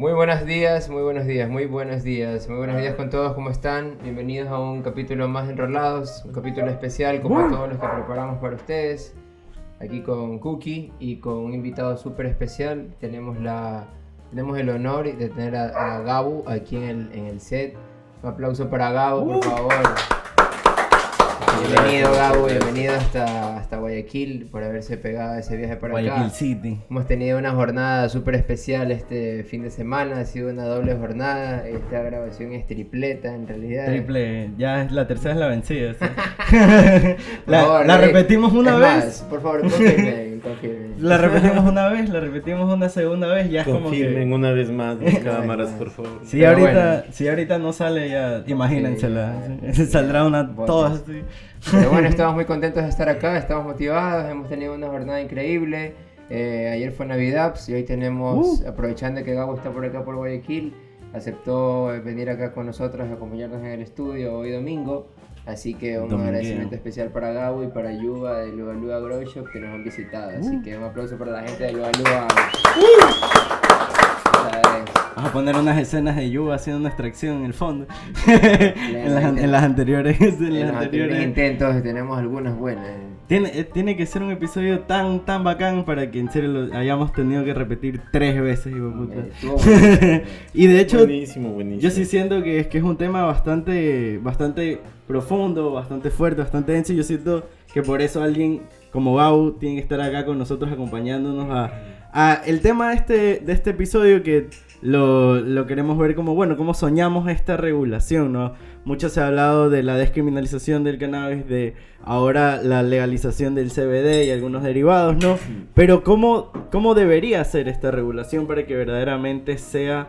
Muy buenos días, muy buenos días, muy buenos días, muy buenos días con todos, ¿cómo están? Bienvenidos a un capítulo más de Enrolados, un capítulo especial como todos los que preparamos para ustedes. Aquí con Cookie y con un invitado súper especial. Tenemos el honor de tener a Gabu aquí en el set. Un aplauso para Gabu, por favor. Bienvenido Gabo, bienvenido hasta Guayaquil por haberse pegado ese viaje para acá. Guayaquil City. Hemos tenido una jornada súper especial este fin de semana, ha sido una doble jornada, esta grabación es tripleta en realidad. Triple, ya es la tercera es la vencida, ¿sí? Por favor, la repetimos una vez. Más, por favor, confirmen. La repetimos una vez, la repetimos una segunda vez, ya es como que... Confirmen una vez más las cámaras, por favor. Si ahorita no sale, ya imagínensela, ¿sí? Saldrá una todas así. Pero bueno, estamos muy contentos de estar acá, estamos motivados, hemos tenido una jornada increíble. Ayer fue Navidad y hoy tenemos, aprovechando que Gabo está por acá por Guayaquil, aceptó venir acá con nosotros, acompañarnos en el estudio hoy domingo. Así que un agradecimiento especial para Gabo y para Yuba de Luga Luga Grow Shop que nos han visitado. Así que un aplauso para la gente de Luga Luga. Vamos a poner unas escenas de Yuba haciendo una extracción en el fondo. en las anteriores intentos tenemos algunas buenas. Tiene que ser un episodio tan bacán para que en serio lo hayamos tenido que repetir 3 veces, hijo de puta. Y de hecho, buenísimo. Yo sí siento que es un tema bastante profundo, bastante fuerte, bastante denso. Y yo siento que por eso alguien como Gabo tiene que estar acá con nosotros acompañándonos a el tema de este episodio, que lo queremos ver como, bueno, cómo soñamos esta regulación, ¿no? Mucho se ha hablado de la descriminalización del cannabis, de ahora la legalización del CBD y algunos derivados, ¿no? Pero ¿cómo debería ser esta regulación para que verdaderamente sea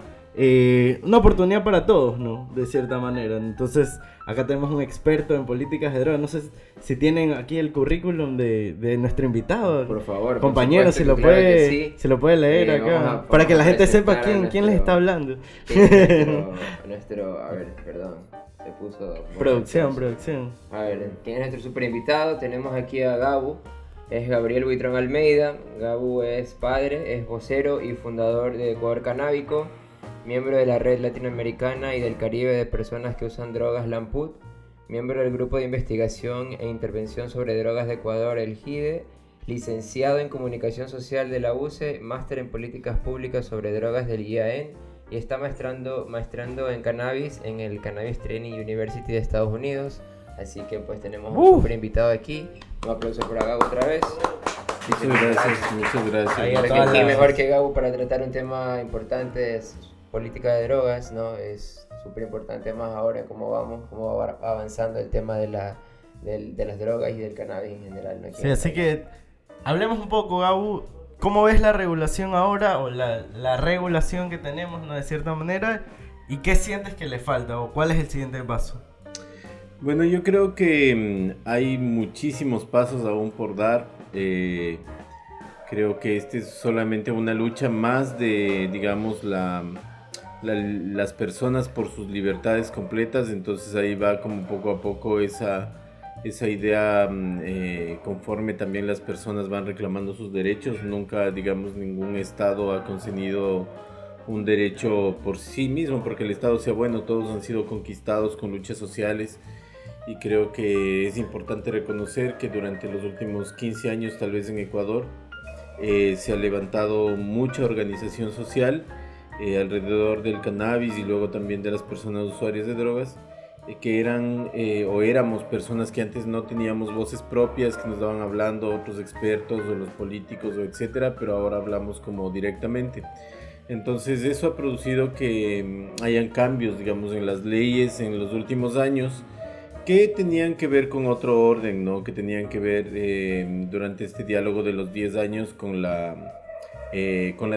una oportunidad para todos, ¿no? De cierta manera. Entonces, acá tenemos un experto en políticas de drogas. No sé si tienen aquí el currículum de nuestro invado. Por favor, compañero, por supuesto, se lo puede leer acá. Para que la gente sepa quién les está hablando. A ver, perdón. Se puso... Producción. A ver, ¿quién es nuestro super invitado? Tenemos aquí a Gabu. Es Gabriel Buitrón Almeida. Gabu es padre, es vocero y fundador de Ecuador Canábico, miembro de la Red Latinoamericana y del Caribe de Personas que Usan Drogas LAMPUT, miembro del Grupo de Investigación e Intervención sobre Drogas de Ecuador, el GIDE, licenciado en Comunicación Social de la UCE, máster en Políticas Públicas sobre Drogas del IAN y está maestrando en Cannabis en el Cannabis Training University de Estados Unidos. Así que pues tenemos un super invitado aquí. Un aplauso para Gabo otra vez. Muchas gracias. ¿Quién mejor que Gabo para tratar un tema importante? Es política de drogas, ¿no? Es súper importante más ahora cómo va avanzando el tema de las drogas y del cannabis en general, ¿no? Sí, así que hablemos un poco, Gabu. ¿Cómo ves la regulación ahora o la regulación que tenemos, ¿no? De cierta manera? ¿Y qué sientes que le falta o cuál es el siguiente paso? Bueno, yo creo que hay muchísimos pasos aún por dar. Creo que este es solamente una lucha más de, digamos, las personas por sus libertades completas. Entonces ahí va como poco a poco esa idea, conforme también las personas van reclamando sus derechos. Nunca, digamos, ningún estado ha concedido un derecho por sí mismo, porque el estado sea bueno, todos han sido conquistados con luchas sociales. Y creo que es importante reconocer que durante los últimos 15 años, tal vez en Ecuador, se ha levantado mucha organización social alrededor del cannabis y luego también de las personas usuarias de drogas, que eran o éramos personas que antes no teníamos voces propias, que nos daban hablando otros expertos o los políticos o etcétera, pero ahora hablamos como directamente. Entonces eso ha producido que hayan cambios, digamos, en las leyes en los últimos años, que tenían que ver con otro orden, ¿no? Que tenían que ver durante este diálogo de los 10 años con la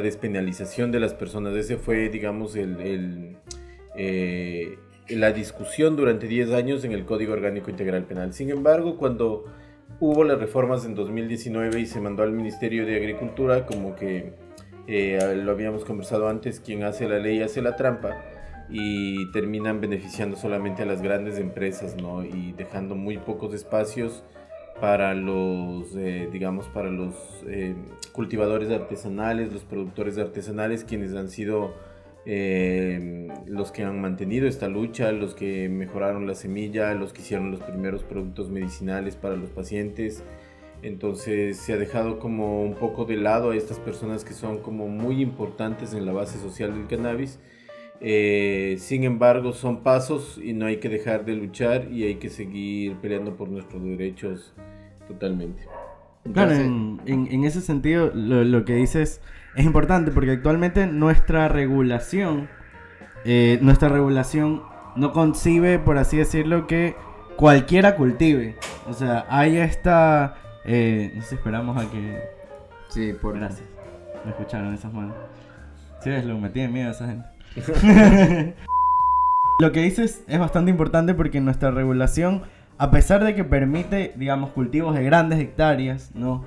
despenalización de las personas. Ese fue, digamos, la discusión durante 10 años en el Código Orgánico Integral Penal. Sin embargo, cuando hubo las reformas en 2019 y se mandó al Ministerio de Agricultura, como que lo habíamos conversado antes, quien hace la ley hace la trampa, y terminan beneficiando solamente a las grandes empresas, ¿no? Y dejando muy pocos espacios para los, cultivadores artesanales, los productores artesanales, quienes han sido los que han mantenido esta lucha, los que mejoraron la semilla, los que hicieron los primeros productos medicinales para los pacientes. Entonces se ha dejado como un poco de lado a estas personas que son como muy importantes en la base social del cannabis. Sin embargo, son pasos y no hay que dejar de luchar y hay que seguir peleando por nuestros derechos totalmente. Claro, Entonces, en ese sentido lo que dices es importante porque actualmente nuestra regulación no concibe, por así decirlo, que cualquiera cultive. O sea, hay esta... no sé, esperamos a que... sí, por... Gracias. Me escucharon esas manos. Sí, es lo que me tiene miedo esa gente. Lo que dices es bastante importante porque nuestra regulación, a pesar de que permite, digamos, cultivos de grandes hectáreas, ¿no?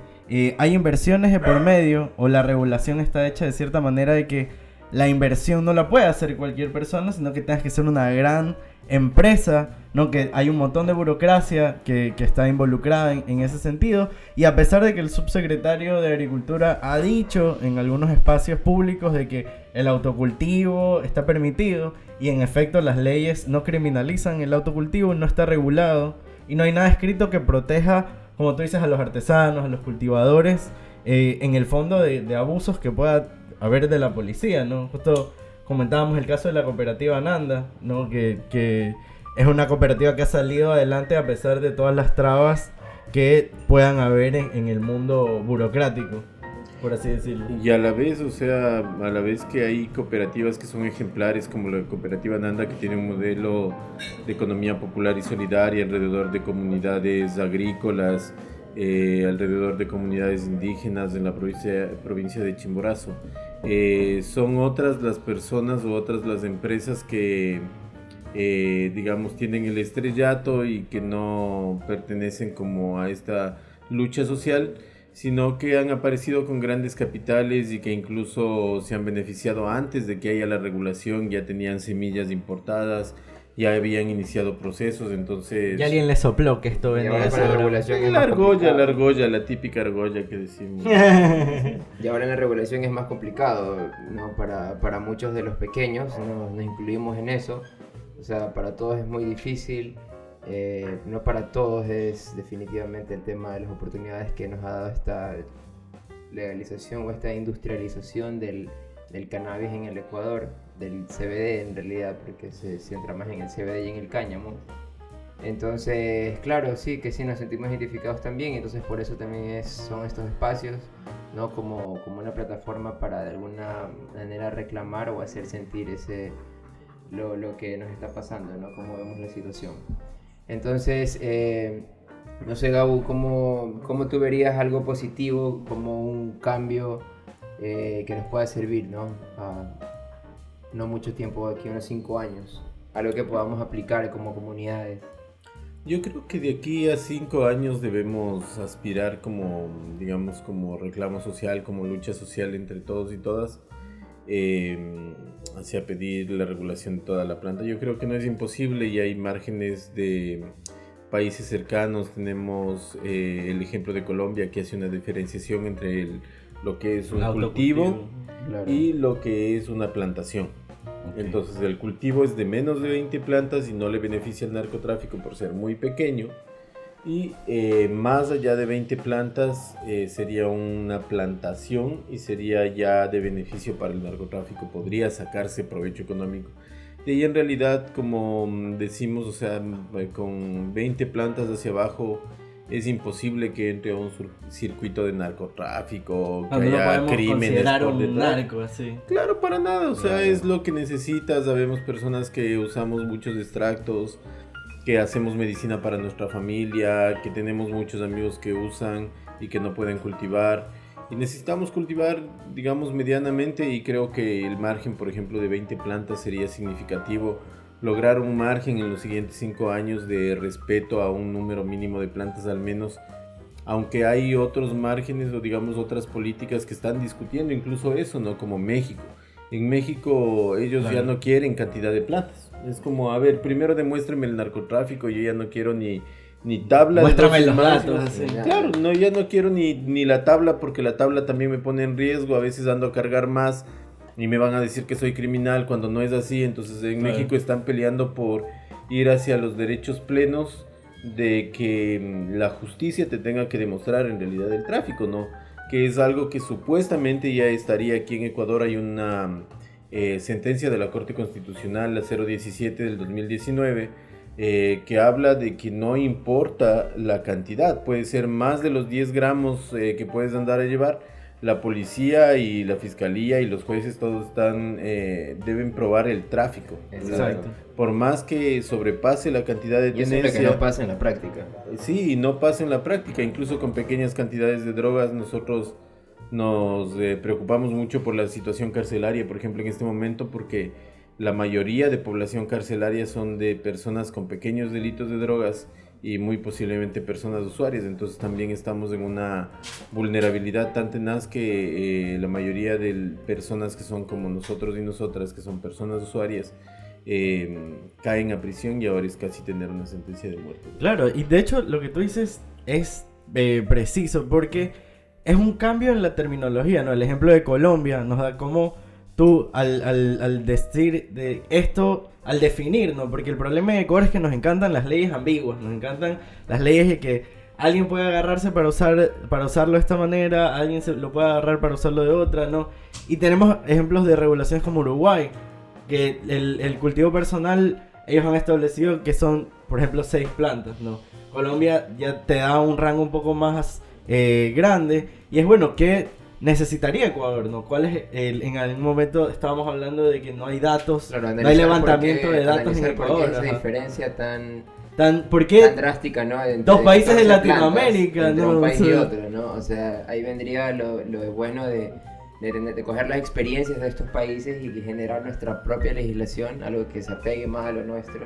Hay inversiones de por medio, o la regulación está hecha de cierta manera de que la inversión no la puede hacer cualquier persona, sino que tengas que ser una gran empresa, ¿no? Que hay un montón de burocracia que está involucrada en ese sentido. Y a pesar de que el subsecretario de Agricultura ha dicho en algunos espacios públicos de que el autocultivo está permitido, y en efecto las leyes no criminalizan el autocultivo, no está regulado, y no hay nada escrito que proteja, como tú dices, a los artesanos, a los cultivadores, en el fondo de abusos que pueda haber de la policía, ¿no? Justo comentábamos el caso de la cooperativa Nanda, ¿no? Que es una cooperativa que ha salido adelante a pesar de todas las trabas que puedan haber en el mundo burocrático, por así decirlo. Y a la vez, o sea, a la vez que hay cooperativas que son ejemplares, como la cooperativa Nanda, que tiene un modelo de economía popular y solidaria alrededor de comunidades agrícolas, alrededor de comunidades indígenas en la provincia de Chimborazo. Son otras las personas o otras las empresas que, digamos, tienen el estrellato y que no pertenecen como a esta lucha social, sino que han aparecido con grandes capitales y que incluso se han beneficiado antes de que haya la regulación, ya tenían semillas importadas, ya habían iniciado procesos, entonces... Y alguien le sopló que esto Y venía ahora de con la sobra. regulación es La más argolla, complicado. la típica argolla que decimos. Y ahora en la regulación es más complicado, ¿no? Para muchos de los pequeños, nos incluimos en eso. O sea, para todos es muy difícil. No para todos es definitivamente el tema de las oportunidades que nos ha dado esta legalización o esta industrialización del cannabis en el Ecuador, del CBD en realidad, porque se centra más en el CBD y en el cáñamo. Entonces, claro, sí, que sí nos sentimos identificados también, entonces por eso también son estos espacios, ¿no? Como una plataforma para de alguna manera reclamar o hacer sentir lo que nos está pasando, ¿no? Cómo vemos la situación. Entonces, no sé, Gabu, ¿cómo tú verías algo positivo, como un cambio que nos pueda servir, ¿no? No mucho tiempo, aquí unos 5 años, algo que podamos aplicar como comunidades. Yo creo que de aquí a 5 años debemos aspirar como, digamos, como reclamo social, como lucha social entre todos y todas, hacia pedir la regulación de toda la planta. Yo creo que no es imposible y hay márgenes de países cercanos. Tenemos el ejemplo de Colombia, que hace una diferenciación entre lo que es un cultivo Claro. y lo que es una plantación. Okay. Entonces el cultivo es de menos de 20 plantas y no le beneficia al narcotráfico por ser muy pequeño. Y más allá de 20 plantas sería una plantación y sería ya de beneficio para el narcotráfico, podría sacarse provecho económico. Y ahí en realidad, como decimos, o sea, con 20 plantas hacia abajo es imposible que entre a un circuito de narcotráfico, que No haya podemos crímenes considerar por un detrás. narco así. Claro, para nada, o sea, Claro. es lo que necesitas. Sabemos personas que usamos muchos extractos, que hacemos medicina para nuestra familia, que tenemos muchos amigos que usan y que no pueden cultivar. Y necesitamos cultivar, digamos, medianamente, y creo que el margen, por ejemplo, de 20 plantas sería significativo. Lograr un margen en los siguientes 5 años de respeto a un número mínimo de plantas al menos, aunque hay otros márgenes o digamos otras políticas que están discutiendo incluso eso, ¿no? Como México. En México ellos Claro. ya no quieren cantidad de plantas. Es como, a ver, primero demuéstrame el narcotráfico, yo ya no quiero ni tabla Muéstrame de dosis los máximas. datos, así. Claro, no, ya no quiero ni la tabla, porque la tabla también me pone en riesgo. A veces ando a cargar más y me van a decir que soy criminal cuando no es así. Entonces en Claro. México están peleando por ir hacia los derechos plenos de que la justicia te tenga que demostrar en realidad el tráfico, ¿no? Que es algo que supuestamente ya estaría aquí en Ecuador. Hay una sentencia de la Corte Constitucional, la 017 del 2019, que habla de que no importa la cantidad, puede ser más de los 10 gramos que puedes andar a llevar. La policía y la fiscalía y los jueces todos deben probar el tráfico. Exacto. Por más que sobrepase la cantidad de Y eso es lo que tenencia. no pasa en la práctica. Sí, y no pasa en la práctica. Incluso con pequeñas cantidades de drogas nosotros nos preocupamos mucho por la situación carcelaria, por ejemplo, en este momento, porque la mayoría de población carcelaria son de personas con pequeños delitos de drogas y muy posiblemente personas usuarias. Entonces también estamos en una vulnerabilidad tan tenaz que la mayoría de personas que son como nosotros y nosotras, que son personas usuarias, caen a prisión y ahora es casi tener una sentencia de muerte. Claro, y de hecho lo que tú dices es preciso, porque es un cambio en la terminología, ¿no? El ejemplo de Colombia nos da como tú al decir de esto, al definir, ¿no? Porque el problema de Ecuador es que nos encantan las leyes ambiguas, nos encantan las leyes de que alguien puede agarrarse para usarlo de esta manera, alguien se lo puede agarrar para usarlo de otra, ¿no? Y tenemos ejemplos de regulaciones como Uruguay, que el cultivo personal, ellos han establecido que son, por ejemplo, 6 plantas, ¿no? Colombia ya te da un rango un poco más grande, y es bueno, ¿qué necesitaría Ecuador, no? ¿Cuál es en algún momento estábamos hablando de que no hay datos, Claro, no hay levantamiento de datos en analizar por qué Ecuador? esa Ajá. diferencia tan ¿Por qué drástica, ¿no? dos países de 14 Latinoamérica, plantas entre ¿no? un país O y sea, otro, ¿no? O sea, ahí vendría lo bueno de coger las experiencias de estos países y generar nuestra propia legislación, algo que se apegue más a lo nuestro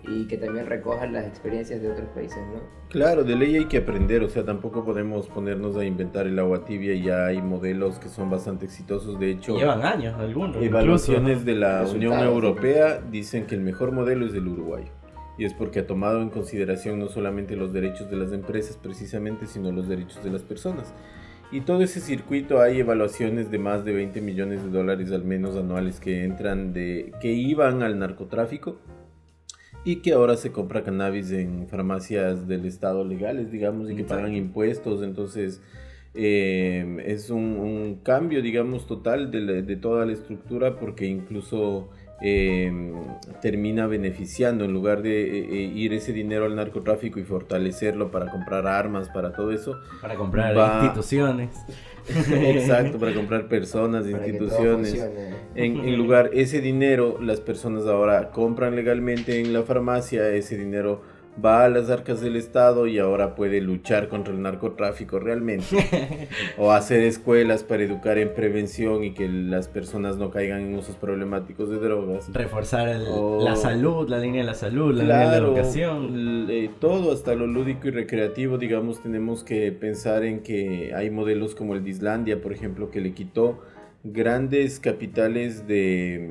y que también recoja las experiencias de otros países, ¿no? Claro, de ley hay que aprender, o sea, tampoco podemos ponernos a inventar el agua tibia. Ya hay modelos que son bastante exitosos, de hecho. llevan años algunos. Evaluaciones incluso, de la Resultados, Unión Europea dicen que el mejor modelo es el uruguayo. Y es porque ha tomado en consideración no solamente los derechos de las empresas precisamente, sino los derechos de las personas. Y todo ese circuito, hay evaluaciones de más de 20 millones de dólares al menos anuales que entran que iban al narcotráfico y que ahora se compra cannabis en farmacias del estado legales, digamos, y que pagan impuestos. Entonces es un cambio, digamos, total de toda la estructura, porque incluso termina beneficiando, en lugar de ir ese dinero al narcotráfico y fortalecerlo para comprar armas, para todo eso. para comprar instituciones. Exacto, para comprar personas, Para que todo instituciones. funcione. En lugar, ese dinero, las personas ahora compran legalmente en la farmacia, ese dinero va a las arcas del Estado y ahora puede luchar contra el narcotráfico realmente. O hacer escuelas para educar en prevención y que las personas no caigan en usos problemáticos de drogas. Reforzar Oh. la salud, la línea de la salud, la línea de la Claro, educación. todo, hasta lo lúdico y recreativo, digamos, tenemos que pensar en que hay modelos como el de Islandia, por ejemplo, que le quitó grandes capitales de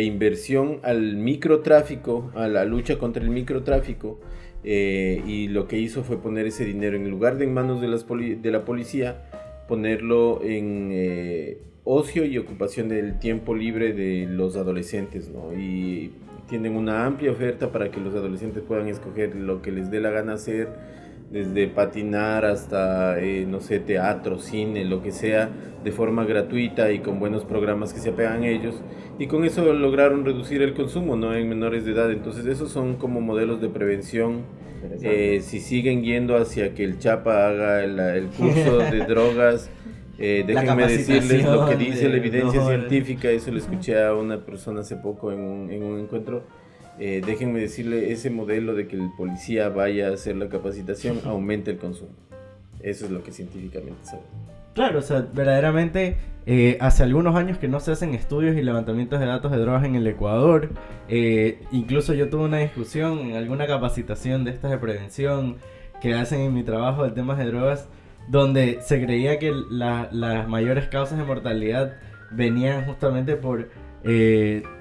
inversión al microtráfico, a la lucha contra el microtráfico, y lo que hizo fue poner ese dinero, en lugar de en manos de la policía, ponerlo en ocio y ocupación del tiempo libre de los adolescentes, ¿no? Y tienen una amplia oferta para que los adolescentes puedan escoger lo que les dé la gana hacer, desde patinar hasta, no sé, teatro, cine, lo que sea, de forma gratuita y con buenos programas que se apegan a ellos. Y con eso lograron reducir el consumo, ¿no?, en menores de edad. Entonces esos son como modelos de prevención. Si siguen yendo hacia que el Chapa haga el curso de drogas, déjenme decirles lo que dice la evidencia científica. Eso lo escuché a una persona hace poco en un encuentro. Déjenme decirle, ese modelo de que el policía vaya a hacer la capacitación aumenta el consumo. Eso es lo que científicamente sabe. Claro, o sea, verdaderamente hace algunos años que no se hacen estudios y levantamientos de datos de drogas en el Ecuador. Incluso yo tuve una discusión en alguna capacitación de estas de prevención que hacen en mi trabajo de temas de drogas, donde se creía que las mayores causas de mortalidad venían justamente por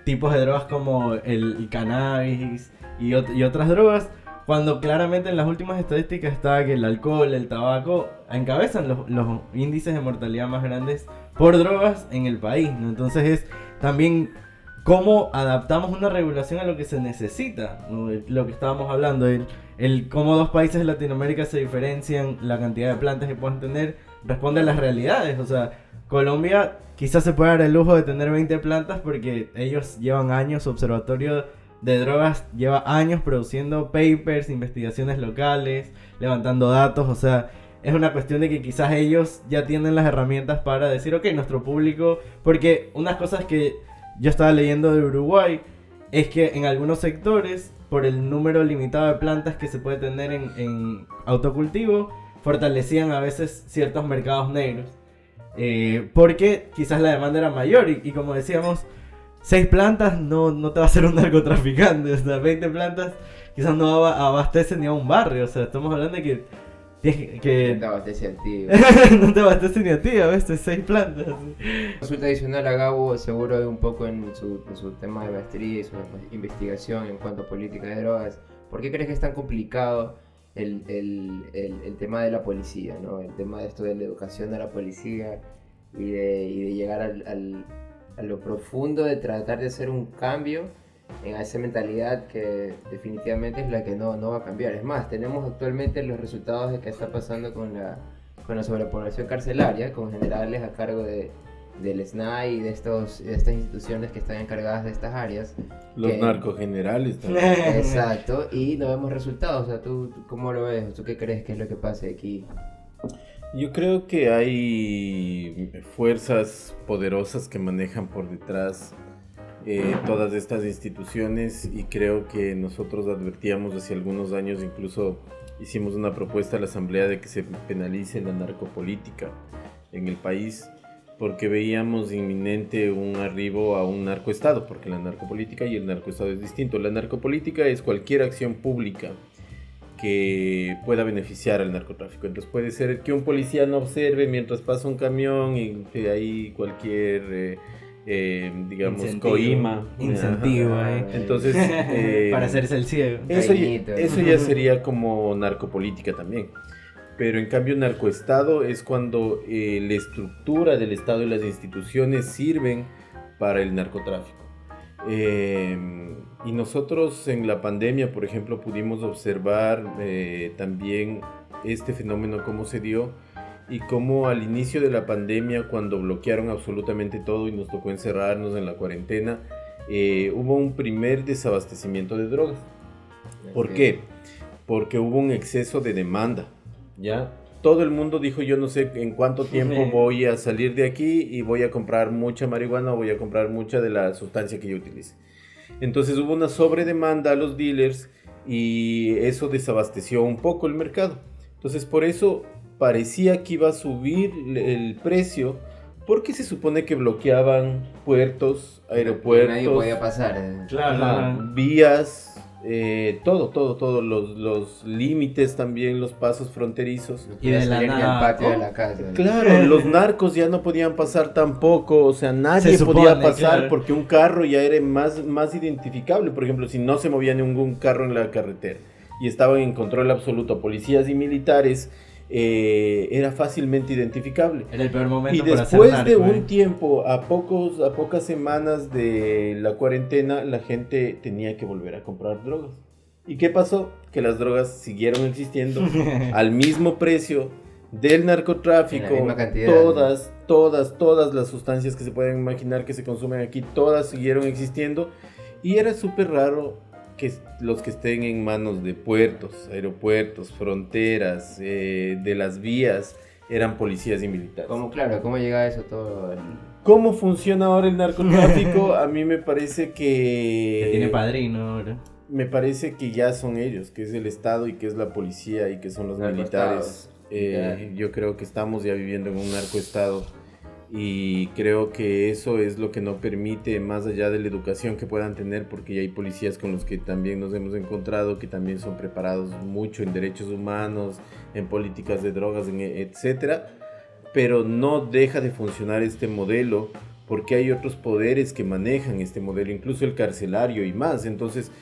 tipos de drogas como el cannabis y otras drogas, Cuando claramente en las últimas estadísticas está que el alcohol, el tabaco encabezan los índices de mortalidad más grandes por drogas en el país, ¿no? Entonces es también cómo adaptamos una regulación a lo que se necesita, ¿no? Lo que estábamos hablando, el cómo dos países de Latinoamérica se diferencian, la cantidad de plantas que pueden tener, responde a las realidades. O sea, Colombia quizás se puede dar el lujo de tener 20 plantas porque ellos llevan años, su observatorio de drogas lleva años produciendo papers, investigaciones locales, levantando datos. O sea, es una cuestión de que quizás ellos ya tienen las herramientas para decir, ok, nuestro público, porque unas cosas que yo estaba leyendo de Uruguay es que en algunos sectores, por el número limitado de plantas que se puede tener en autocultivo, fortalecían a veces ciertos mercados negros. Porque quizás la demanda era mayor y como decíamos, 6 plantas no te va a hacer un narcotraficante. O sea, 20 plantas quizás no abastecen ni a un barrio. O sea, estamos hablando de que No te abastece a ti. no te abastece ni a ti, a veces 6 plantas. Consulta adicional a Gabo, seguro un poco en su tema de maestría y su investigación en cuanto a política de drogas. ¿Por qué crees que es tan complicado el tema de la policía, ¿no? El tema de esto de la educación de la policía y de llegar a lo profundo de tratar de hacer un cambio en esa mentalidad que definitivamente es la que no va a cambiar? Es más, tenemos actualmente los resultados de qué está pasando con la sobrepoblación carcelaria, con generales a cargo del SNAI y de estas instituciones que están encargadas de estas áreas. Los narcogenerales también. Exacto, y no vemos resultados. O sea, ¿tú cómo lo ves? ¿Tú qué crees que es lo que pasa aquí? Yo creo que hay fuerzas poderosas que manejan por detrás todas estas instituciones, y creo que nosotros advertíamos hace algunos años, incluso hicimos una propuesta a la Asamblea de que se penalice la narcopolítica en el país, porque veíamos inminente un arribo a un narcoestado, porque la narcopolítica y el narcoestado es distinto. La narcopolítica es cualquier acción pública que pueda beneficiar al narcotráfico. Entonces puede ser que un policía no observe mientras pasa un camión y que hay cualquier digamos coima, incentivo entonces para hacerse el ciego. Eso ya sería como narcopolítica también. Pero en cambio narcoestado es cuando la estructura del Estado y las instituciones sirven para el narcotráfico. Y nosotros en la pandemia, por ejemplo, pudimos observar también este fenómeno, cómo se dio, y cómo al inicio de la pandemia, cuando bloquearon absolutamente todo y nos tocó encerrarnos en la cuarentena, hubo un primer desabastecimiento de drogas. ¿Por qué? Porque hubo un exceso de demanda, ¿ya? Todo el mundo dijo, yo no sé en cuánto tiempo voy a salir de aquí y voy a comprar mucha marihuana o voy a comprar mucha de la sustancia que yo utilice. Entonces hubo una sobredemanda a los dealers y eso desabasteció un poco el mercado. Entonces por eso parecía que iba a subir el precio, porque se supone que bloqueaban puertos, aeropuertos, nadie podía pasar. Claro. Vías, todo, los límites también, los pasos fronterizos. No podía salir ni al patio de la casa. Claro, los narcos ya no podían pasar tampoco, o sea, nadie Se podía supone, pasar, claro. porque un carro ya era más identificable. Por ejemplo, si no se movía ningún carro en la carretera y estaban en control absoluto policías y militares, era fácilmente identificable. Era el peor momento Y para después hacer de narco, un tiempo, a pocas semanas de la cuarentena, la gente tenía que volver a comprar drogas. ¿Y qué pasó? Que las drogas siguieron existiendo al mismo precio del narcotráfico. En la misma cantidad. Todas las sustancias que se pueden imaginar que se consumen aquí, todas siguieron existiendo. Y era súper raro que los que estén en manos de puertos, aeropuertos, fronteras, de las vías, eran policías y militares. ¿Cómo llega eso todo? ¿Cómo funciona ahora el narcotráfico? A mí me parece que tiene padrino ahora. Me parece que ya son ellos, que es el Estado y que es la policía y que son los militares. Yo creo que estamos ya viviendo en un narcoestado. Y creo que eso es lo que no permite, más allá de la educación que puedan tener, porque ya hay policías con los que también nos hemos encontrado, que también son preparados mucho en derechos humanos, en políticas de drogas, etcétera, pero no deja de funcionar este modelo, porque hay otros poderes que manejan este modelo, incluso el carcelario y más. Entonces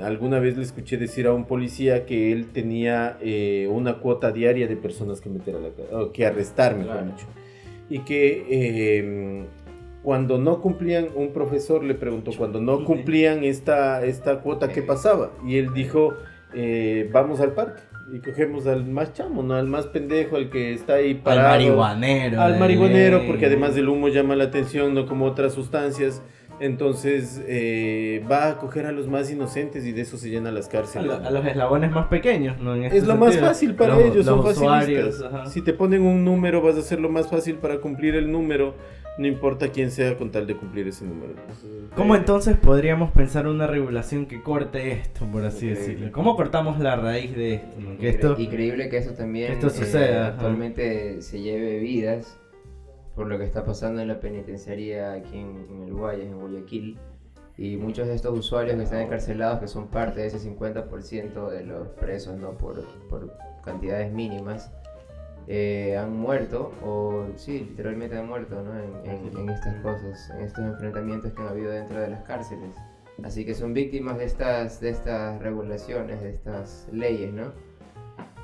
alguna vez le escuché decir a un policía que él tenía una cuota diaria de personas que meter a la cárcel, o que arrestar, mejor dicho. Y que cuando no cumplían, un profesor le preguntó, cuando no cumplían esta cuota, ¿qué pasaba? Y él dijo, vamos al parque. Y cogemos al más chamo, ¿no? Al más pendejo, al que está ahí parado. Al marihuanero, porque además del humo llama la atención, no como otras sustancias. Entonces va a coger a los más inocentes y de eso se llenan las cárceles. A los eslabones más pequeños, ¿no? Es lo más fácil para ellos, son usuarios, facilistas. Si te ponen un número, vas a hacer lo más fácil para cumplir el número. No importa quién sea con tal de cumplir ese número. ¿Cómo entonces podríamos pensar una regulación que corte esto, por así decirlo? ¿Cómo cortamos la raíz de esto? ¿No? Que Increíble que eso también esto suceda, actualmente se lleve vidas por lo que está pasando en la penitenciaría aquí en el Guayas, en Guayaquil. Y muchos de estos usuarios que están encarcelados, que son parte de ese 50% de los presos, ¿no? por cantidades mínimas, han muerto, o sí, literalmente han muerto, ¿no? en estas cosas, en estos enfrentamientos que han habido dentro de las cárceles. Así que son víctimas de estas regulaciones, de estas leyes, ¿no?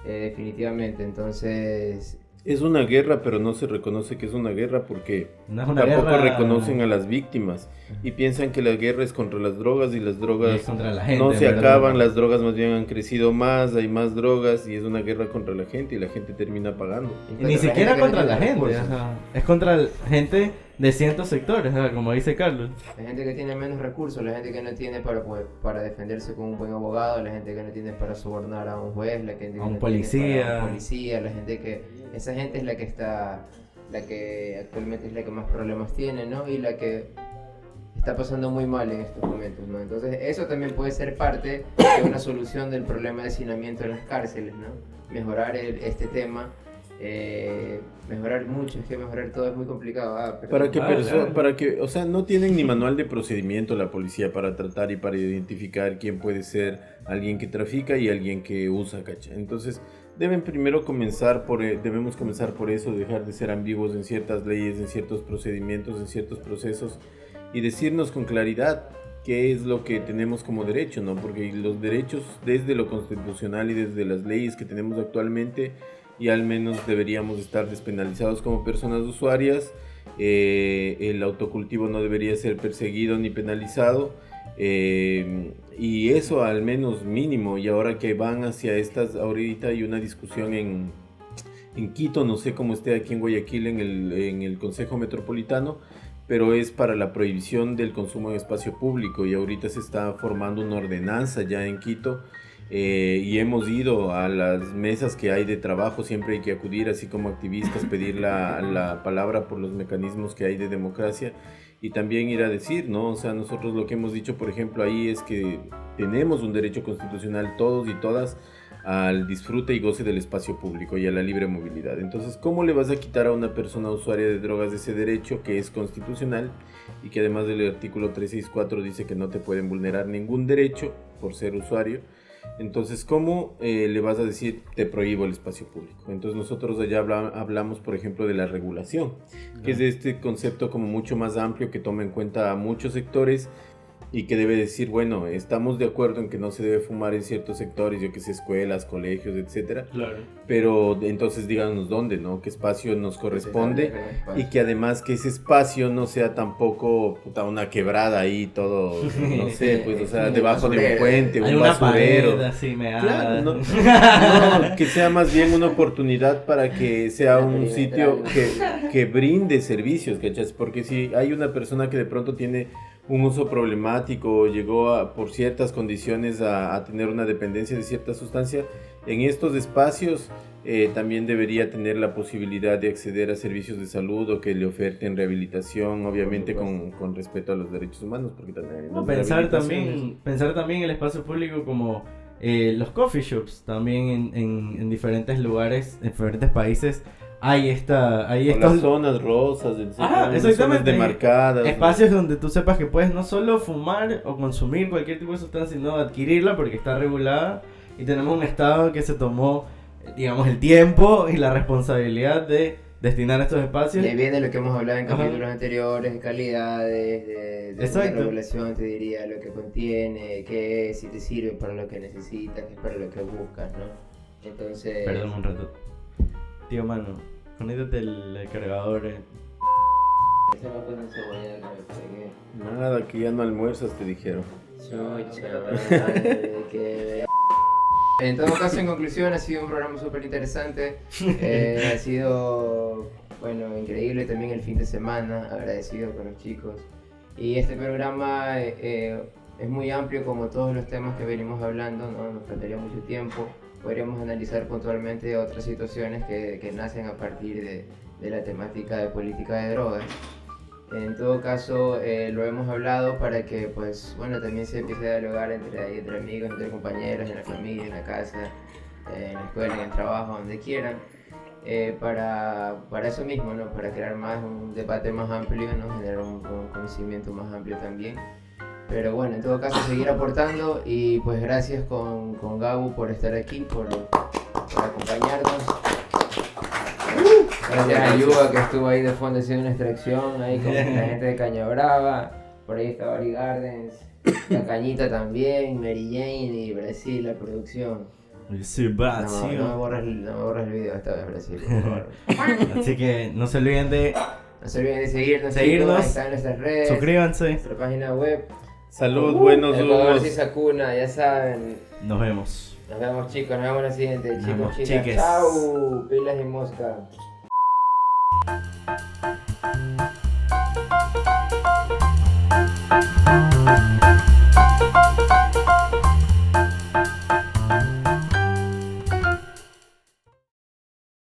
Definitivamente, entonces... Es una guerra, pero no se reconoce que es una guerra porque tampoco reconocen a las víctimas y piensan que la guerra es contra las drogas y las drogas contra la gente, no se ¿verdad? acaban, las drogas más bien han crecido más, hay más drogas y es una guerra contra la gente y la gente termina pagando. Y ni siquiera contra la gente, es contra la gente de ciertos sectores, como dice Carlos. La gente que tiene menos recursos, la gente que no tiene para defenderse con un buen abogado, la gente que no tiene para sobornar a un juez, la gente que a un no policía. tiene para un policía, la gente que... Esa gente es la que actualmente es la que más problemas tiene, ¿no? Y la que está pasando muy mal en estos momentos, ¿no? Entonces eso también puede ser parte de una solución del problema de hacinamiento en las cárceles, ¿no? Mejorar este tema. Mejorar mucho, es que mejorar todo es muy complicado. Para que, o sea, no tienen ni manual de procedimiento la policía para tratar y para identificar quién puede ser alguien que trafica y alguien que usa, ¿cachai? Entonces, debemos comenzar por eso, dejar de ser ambiguos en ciertas leyes, en ciertos procedimientos, en ciertos procesos y decirnos con claridad qué es lo que tenemos como derecho, ¿no? Porque los derechos desde lo constitucional y desde las leyes que tenemos actualmente y al menos deberíamos estar despenalizados como personas usuarias, el autocultivo no debería ser perseguido ni penalizado, y eso al menos mínimo. Y ahora que van hacia estas, ahorita hay una discusión en Quito, no sé cómo esté aquí en Guayaquil en el Consejo Metropolitano, pero es para la prohibición del consumo en espacio público y ahorita se está formando una ordenanza ya en Quito. Y hemos ido a las mesas que hay de trabajo, siempre hay que acudir así como activistas, pedir la palabra por los mecanismos que hay de democracia y también ir a decir, ¿no? O sea, nosotros lo que hemos dicho, por ejemplo, ahí es que tenemos un derecho constitucional todos y todas al disfrute y goce del espacio público y a la libre movilidad. Entonces, ¿cómo le vas a quitar a una persona usuaria de drogas ese derecho que es constitucional y que además del artículo 364 dice que no te pueden vulnerar ningún derecho por ser usuario? Entonces, ¿cómo le vas a decir te prohíbo el espacio público? Entonces nosotros allá hablamos, por ejemplo, de la regulación, que es de este concepto como mucho más amplio que toma en cuenta a muchos sectores y que debe decir, bueno, estamos de acuerdo en que no se debe fumar en ciertos sectores, yo que sé, escuelas, colegios, etcétera. Claro. Pero entonces díganos dónde, ¿no? ¿Qué espacio nos corresponde? Y que además que ese espacio no sea tampoco una quebrada ahí, todo, no sé, pues, o sea, debajo de un puente, un basurero. Pared así Claro, no, que sea más bien una oportunidad para que sea un sitio que brinde servicios, ¿cachas? Porque si hay una persona que de pronto tiene un uso problemático, llegó por ciertas condiciones a tener una dependencia de cierta sustancia, en estos espacios también debería tener la posibilidad de acceder a servicios de salud o que le oferten rehabilitación, obviamente con respeto a los derechos humanos. Porque también pensar también el espacio público como los coffee shops, también en diferentes lugares, en diferentes países. Hay estas zonas rosas, zonas demarcadas, espacios donde tú sepas que puedes no solo fumar o consumir cualquier tipo de sustancia, sino adquirirla porque está regulada y tenemos un estado que se tomó, digamos, el tiempo y la responsabilidad de destinar estos espacios. Y ahí viene lo que hemos hablado en Ajá. capítulos anteriores, de calidades, de Exacto. regulación, te diría, lo que contiene, qué es, si te sirve para lo que necesitas, qué es para lo que buscas, ¿no? Entonces... Perdón un rato. Tío, mano, conéctate el cargador. Esa me fue una cebolla que me pegué. Nada, que ya no almuerzas, te dijeron. Chucha, madre, que... En todo caso, en conclusión, ha sido un programa súper interesante. Ha sido, bueno, increíble también el fin de semana, agradecido con los chicos. Y este programa es muy amplio, como todos los temas que venimos hablando, ¿no? Nos faltaría mucho tiempo. Podríamos analizar puntualmente otras situaciones que nacen a partir de la temática de política de drogas. En todo caso, lo hemos hablado para que, pues, bueno, también se empiece a dialogar entre amigos, entre compañeros, en la familia, en la casa, en la escuela, en el trabajo, donde quieran, para eso mismo, ¿no? Para crear más un debate más amplio, ¿no? Generar un conocimiento más amplio también. Pero bueno, en todo caso, seguir aportando y pues gracias con Gabu por estar aquí, por acompañarnos. Gracias a Yuba que estuvo ahí de fondo haciendo una extracción ahí con la gente de Caña Brava. Por ahí está Bari Gardens, la Cañita también, Mary Jane y Brasil, la producción. Sí, Brasil. No me borres el video esta vez, Brasil, por favor. Así que no se olviden de No se olviden de seguirnos, Seguirnos. chicos, ahí están nuestras redes, suscríbanse. nuestra página web. Salud, buenos Ecuador humos. sí Sakuna, ya saben. Nos vemos. Nos vemos chicos, nos vemos en la siguiente. Nos Chicos, vemos, chicas, chiques. chau, pilas y mosca.